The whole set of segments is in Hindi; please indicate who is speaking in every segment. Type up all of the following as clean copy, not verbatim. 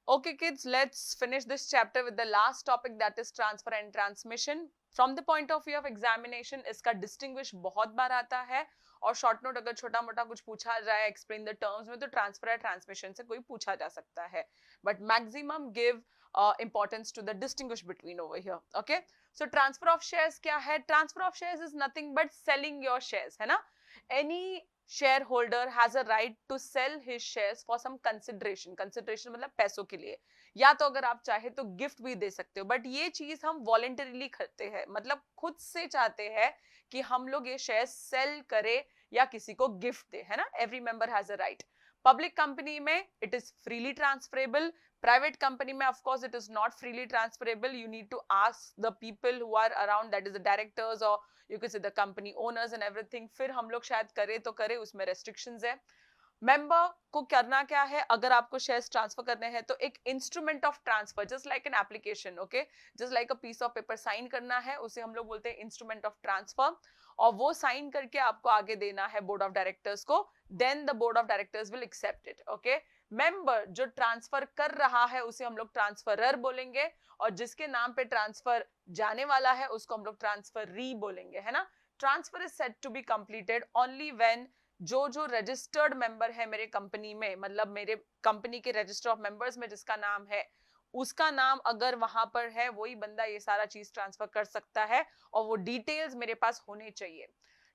Speaker 1: Okay, kids, let's finish this chapter with the last topic, that is transfer and transmission. From the point of view of examination, इसका distinguish बहुत बार आता है और short note अगर छोटा मोटा कुछ पूछा जाए explain the terms में तो transfer या transmission से कोई पूछा जा सकता है. But maximum give importance to the distinguish between over here. Okay, so transfer of shares क्या है? Transfer of shares is nothing but selling your shares, है ना? Any shareholder has a right to sell his shares for some consideration. Consideration मतलब पैसों के लिए, या तो अगर आप चाहे तो गिफ्ट भी दे सकते हो, बट ये चीज हम वॉलेंटरीली करते हैं, मतलब खुद से चाहते हैं कि हम लोग ये शेयर सेल करें या किसी को गिफ्ट दे, है ना. Every member has a right. Public company में it is freely transferable. Private company में of course it is not freely transferable. You need to ask the people who are around, that is the directors और you can say the company owners and everything. फिर हम लोग शायद करें तो करें, उसमें restrictions है. मेंबर को करना क्या है, अगर आपको शेयर्स ट्रांसफर करने हैं तो एक instrument of transfer, just like an application, okay, just like a piece of paper sign करना है, उसे हम लोग बोलते हैं इंस्ट्रूमेंट ऑफ ट्रांसफर. और वो साइन करके आपको आगे देना है बोर्ड ऑफ डायरेक्टर्स को. Then the board of directors will accept it. Okay, member जो ट्रांसफर कर रहा है उसे हम लोग ट्रांसफरर बोलेंगे, और जिसके नाम पे ट्रांसफर जाने वाला है उसको हम लोग ट्रांसफरी बोलेंगे, है ना. Transfer is set to be completed only when जो रजिस्टर्ड मेंबर है मेरे कंपनी में, मतलब मेरे कंपनी के रजिस्टर ऑफ मेंबर्स में जिसका नाम है, उसका नाम अगर वहां पर है, वही बंदा ये सारा चीज ट्रांसफर कर सकता है, और वो डिटेल्स मेरे पास होने चाहिए.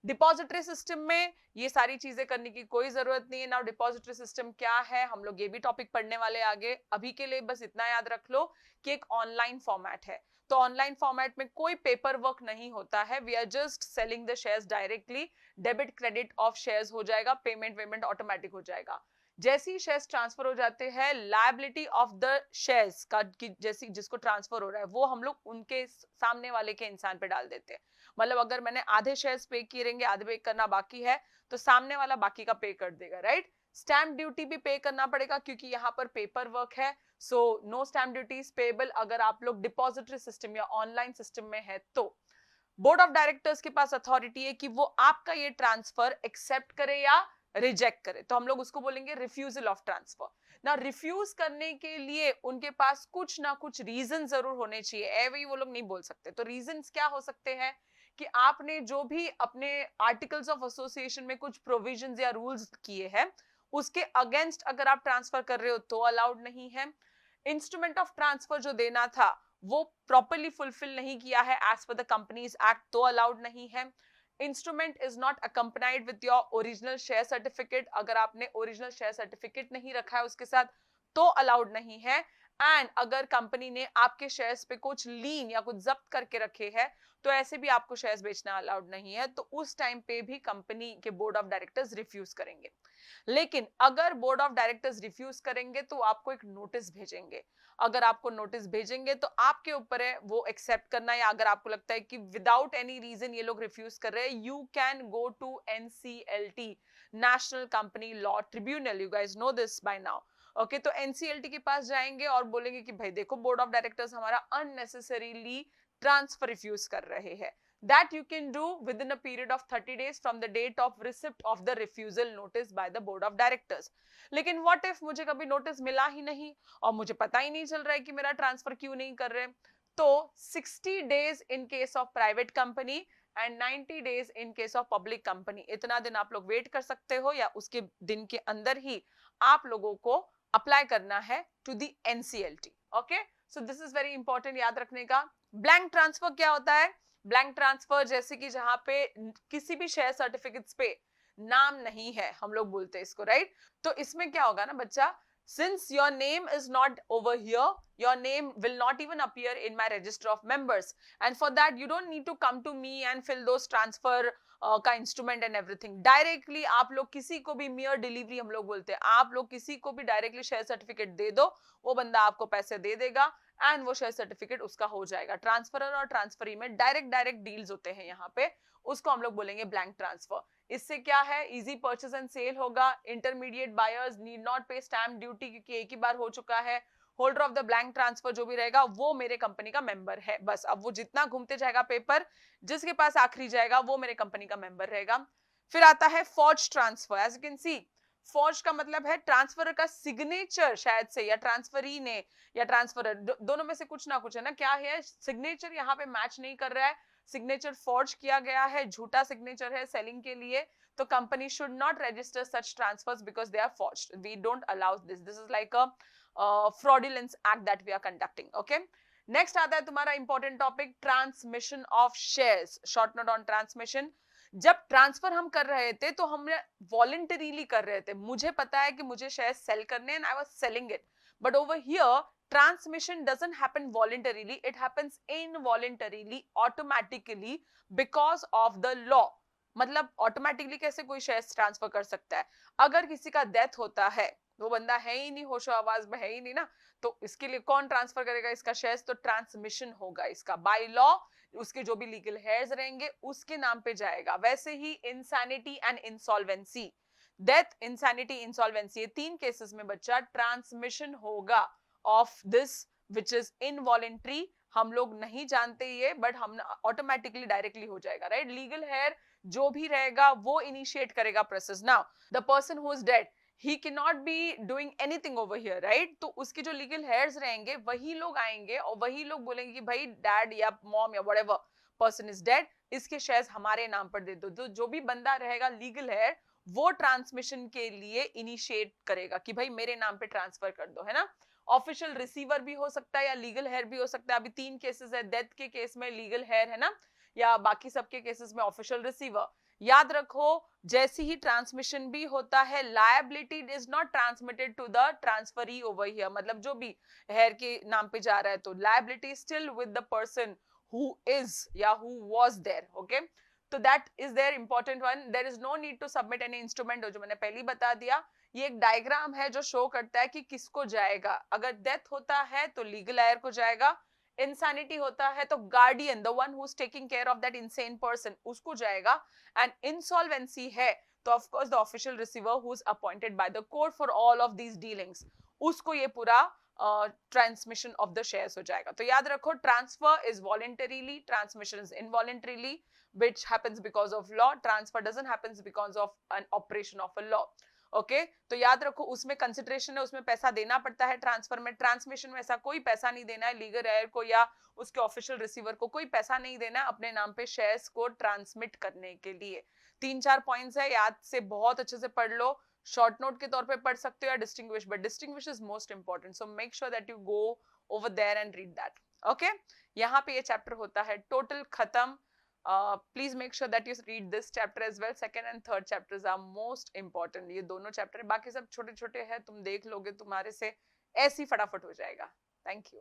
Speaker 1: डिपॉजिटरी सिस्टम में ये सारी चीजें करने की कोई जरूरत नहीं है. नाउ डिपॉजिटरी सिस्टम क्या है, हम लोग ये भी टॉपिक पढ़ने वाले आगे. अभी के लिए बस इतना याद रख लो कि एक ऑनलाइन फॉर्मेट है, तो ऑनलाइन फॉर्मेट में कोई पेपर वर्क नहीं होता है. We are just selling the shares directly. Debit credit of shares हो जाएगा, पेमेंट ऑटोमेटिक हो जाएगा. जैसे ही शेयर्स ट्रांसफर हो जाते हैं, लायबिलिटी ऑफ द शेयर्स का जैसी जिसको ट्रांसफर हो रहा है वो हम लोग उनके सामने वाले के इंसान पे डाल देते हैं. मतलब अगर मैंने आधे शेयर्स पे किए रहेंगे, आधे पे करना बाकी है, तो सामने वाला बाकी का पे कर देगा, राइट. स्टैंप ड्यूटी भी पे करना पड़ेगा क्योंकि यहाँ पर पेपर वर्क है. So no stamp duties payable अगर आप लोग डिपॉजिटरी सिस्टम या ऑनलाइन सिस्टम में है तो. बोर्ड ऑफ डायरेक्टर्स के पास अथॉरिटी है कि वो आपका ये ट्रांसफर एक्सेप्ट करे या रिजेक्ट करे, तो हम लोग उसको बोलेंगे रिफ्यूजल ऑफ ट्रांसफर. ना रिफ्यूज करने के लिए उनके पास कुछ ना कुछ रीजन जरूर होने चाहिए, ऐसे ही वो लोग नहीं बोल सकते. तो रीजंस क्या हो सकते हैं कि आपने जो भी अपने आर्टिकल्स ऑफ एसोसिएशन में कुछ प्रोविजंस या रूल्स किए हैं, उसके अगेंस्ट अगर आप ट्रांसफर कर रहे हो तो अलाउड नहीं है. इंस्ट्रूमेंट ऑफ ट्रांसफर जो देना था वो प्रॉपर्ली फुलफिल नहीं किया है as per the companies act, तो अलाउड नहीं है. Instrument is not accompanied with your original share certificate, अगर आपने ओरिजिनल शेयर सर्टिफिकेट नहीं रखा है उसके साथ तो अलाउड नहीं है. एंड अगर कंपनी ने आपके शेयर्स पे कुछ लीन या कुछ जब्त करके रखे हैं तो ऐसे भी आपको शेयर्स बेचना अलाउड नहीं है, तो उस टाइम पे भी कंपनी के बोर्ड ऑफ डायरेक्टर्स रिफ्यूज करेंगे. लेकिन अगर बोर्ड ऑफ डायरेक्टर्स रिफ्यूज करेंगे तो आपको एक नोटिस भेजेंगे. अगर आपको नोटिस भेजेंगे तो आपके ऊपर है वो एक्सेप्ट करना, या अगर आपको लगता है कि विदाउट एनी रीजन ये लोग रिफ्यूज कर रहे हैं, you can go to NCLT, national company law tribunal. You guys know this by now. Okay, तो एनसीएलटी के पास जाएंगे और बोलेंगे कि भाई देखो बोर्ड ऑफ डायरेक्टर्स हमारा अननेसेसरीली ट्रांसफर रिफ्यूज कर रहे हैं. That you can do within a period of 30 days from the date of receipt of the refusal notice by the board of directors. लेकिन what if मुझे कभी नोटिस मिला ही नहीं और मुझे पता ही नहीं चल रहा है कि मेरा ट्रांसफर क्यों नहीं कर रहे, तो 60 days in case of private company and 90 days in case of public company, इतना दिन आप लोग वेट कर सकते हो, या उसके दिन के अंदर ही आप लोगों को अप्लाई करना है to the NCLT. Okay, so this is very important याद रखने का. ब्लैंक ट्रांसफर क्या होता है? ब्लैंक ट्रांसफर जैसे कि जहां पे किसी भी शेयर सर्टिफिकेट्स पे नाम नहीं है, हम लोग बोलते हैं इसको, राइट. तो इसमें क्या होगा ना बच्चा, since your name is not over here, your name will not even appear in my register of members, and for that you don't need to come to me and fill those transfer का इंस्ट्रूमेंट एंड एवरीथिंग. डायरेक्टली आप लोग किसी को भी, मियर डिलीवरी हम लोग बोलते हैं, आप लोग किसी को भी डायरेक्टली शेयर सर्टिफिकेट दे दो, वो बंदा आपको पैसे दे देगा एंड वो शेयर सर्टिफिकेट उसका हो जाएगा. ट्रांसफरर और ट्रांसफरी में डायरेक्ट डील्स होते हैं यहाँ पे, उसको हम लोग बोलेंगे ब्लैंक ट्रांसफर. इससे क्या है, इजी परचेज एंड सेल होगा. इंटरमीडिएट बायर्स नीड नॉट पे स्टैम्प ड्यूटी क्योंकि एक ही बार हो चुका है. Holder of the blank transfer जो भी रहेगा वो मेरे कंपनी का मेंबर है, बस. अब वो जितना घूमते जाएगा पेपर, जिसके पास आखिरी जाएगा वो मेरे कंपनी का मेंबर रहेगा. फिर आता है forge transfer. As you can see, forge का मतलब है ट्रांसफर का सिग्नेचर शायद से, या ट्रांसफरी ने, या ट्रांसफरर, दोनों में से कुछ ना कुछ है ना, क्या है, सिग्नेचर यहाँ पे मैच नहीं कर रहा है, सिग्नेचर फॉर्ज किया गया है, झूठा सिग्नेचर है सेलिंग के लिए, तो company should not register such transfers because they are forged. We don't allow this. This is like a fraudulence act that we are conducting. Okay, next आता है तुम्हारा important topic, transmission of shares. Short note on transmission. जब ट्रांसफर हम कर रहे थे तो हमने वॉलंटरीली कर रहे थे, मुझे पता है कि मुझे शेयर सेल करने हैं, I was selling it, but over here transmission doesn't happen voluntarily, it happens involuntarily, automatically, because of the law. मतलब ऑटोमेटिकली कैसे कोई शेयर ट्रांसफर कर सकता है? अगर किसी का डेथ होता है, वो बंदा है ही नहीं, होशो आवाज में है ही नहीं ना, तो इसके लिए कौन ट्रांसफर करेगा इसका शेयर्स? तो ट्रांसमिशन होगा इसका बाय लॉ, उसके जो भी लीगल हेयर्स रहेंगे उसके नाम पे जाएगा. वैसे ही insanity and insolvency, death, insanity, insolvency, ये तीन केसेस में बच्चा ट्रांसमिशन होगा of this which is involuntary. हम लोग नहीं जानते ये, बट हम ऑटोमेटिकली डायरेक्टली हो जाएगा, राइट? लीगल हेयर जो भी रहेगा वो इनिशिएट करेगा process. Now the person who is dead, he cannot be doing anything over here, right? तो उसके जो लीगल हेयर्स रहेंगे वही लोग आएंगे और वही लोग बोलेंगे कि भाई डैड या मॉम या व्हाटएवर पर्सन इज डेड, इसके शेयर्स हमारे नाम पर दे दो. तो जो भी बंदा रहेगा लीगल हेयर, वो ट्रांसमिशन के लिए इनिशिएट करेगा कि भाई मेरे नाम पे ट्रांसफर कर दो, है ना? ऑफिशियल रिसीवर भी हो सकता है या लीगल हेयर भी हो सकता है. अभी 3 केसेस है, डेथ के केस में लीगल हेयर है ना, या बाकी सबके केसेस में ऑफिशियल रिसीवर. याद रखो, जैसे ही ट्रांसमिशन भी होता है, liability is not transmitted to the transferee over here. मतलब जो भी हेयर के नाम पे जा रहा है तो liability still with the person who is या हु वाज देयर. ओके, तो that is there important one. There is no need to submit any instrument, जो मैंने पहले बता दिया. ये एक डायग्राम है जो शो करता है कि किसको जाएगा. अगर डेथ होता है तो लीगल हेयर को जाएगा, इंसैनिटी होता है तो guardian, the one who is taking care of that insane person, उसको जाएगा. एंड इंसॉल्वेंसी है तो of course the official receiver who is appointed by the court for all of these dealings, उसको ये पूरा ट्रांसमिशन ऑफ द शेयर्स हो जाएगा. तो याद रखो, transfer is voluntarily, transmission is involuntarily, which happens because of law. Transfer doesn't happen because of an operation of a law. Okay, तो याद रखो उसमें कंसिडरेशन है, उसमें पैसा देना पड़ता है. ट्रांसफर में, ट्रांसमिशन में ऐसा कोई पैसा नहीं देना है. लीगल हेयर को या उसके ऑफिशियल रिसीवर को कोई पैसा नहीं देना है अपने नाम पे शेयर्स को ट्रांसमिट करने के लिए. 3-4 पॉइंट्स है, याद से बहुत अच्छे से पढ़ लो. शॉर्ट नोट के तौर पे पढ़ सकते हो या distinguish, but distinguish is most important, so make sure that you go over there and read that. Okay, यहाँ पे ये चैप्टर होता है टोटल खत्म. Please make sure that you read this chapter as well. Second and third chapters are most important. ये दोनों चैप्टर, बाकी सब छोटे छोटे हैं, तुम देख लोगे, तुम्हारे से ऐसे ही फटाफट हो जाएगा. Thank you.